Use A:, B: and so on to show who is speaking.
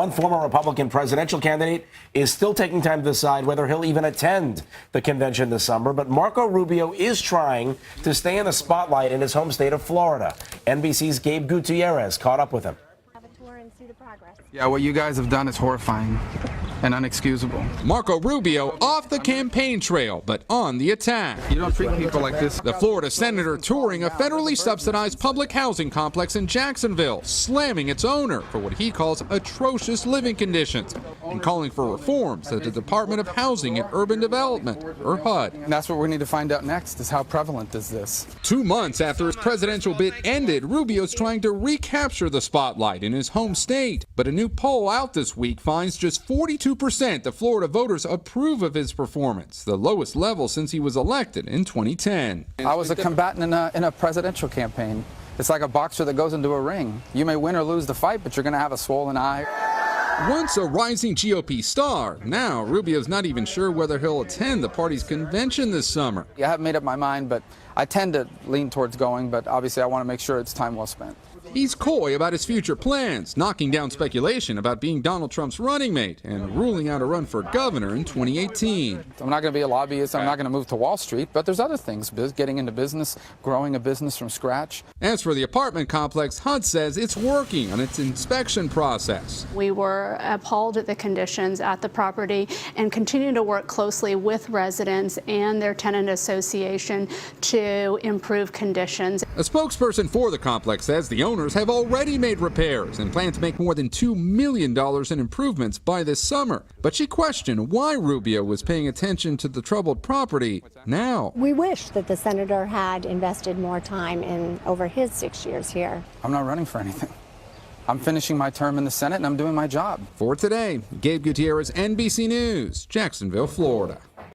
A: One former Republican presidential candidate is still taking time to decide whether he'll even attend the convention this summer. But Marco Rubio is trying to stay in the spotlight in his home state of Florida. NBC's Gabe Gutierrez caught up with him.
B: Yeah, what you guys have done is horrifying and unexcusable.
C: Marco Rubio off the campaign trail, but on the attack.
B: You don't treat people like this.
C: The Florida senator touring a federally subsidized public housing complex in Jacksonville, slamming its owner for what he calls atrocious living conditions and calling for reforms at the Department of Housing and Urban Development, or HUD.
B: And that's what we need to find out next, is how prevalent is this?
C: 2 months after his presidential bid ended, Rubio's trying to recapture the spotlight in his home state. But a new poll out this week finds just 42% of Florida voters approve of his performance, the lowest level since he was elected in 2010.
B: I was a combatant in a presidential campaign. It's like a boxer that goes into a ring. You may win or lose the fight, but you're going to have a swollen eye.
C: Once a rising GOP star, now Rubio's not even sure whether he'll attend the party's convention this summer.
B: I haven't made up my mind, but I tend to lean towards going, but obviously I want to make sure it's time well spent.
C: He's coy about his future plans, knocking down speculation about being Donald Trump's running mate and ruling out a run for governor in 2018.
B: I'm not going to be a lobbyist. I'm not going to move to Wall Street, but there's other things, getting into business, growing a business from scratch.
C: As for the apartment complex, HUD says it's working on its inspection process.
D: We were appalled at the conditions at the property and continue to work closely with residents and their tenant association to improve conditions.
C: A spokesperson for the complex says the owners have already made repairs and plan to make more than $2 million in improvements by this summer. But she questioned why Rubio was paying attention to the troubled property now.
E: We wish that the senator had invested more time in over his 6 years here.
B: I'm not running for anything. I'm finishing my term in the Senate and I'm doing my job.
C: For today, Gabe Gutierrez, NBC News, Jacksonville, Florida.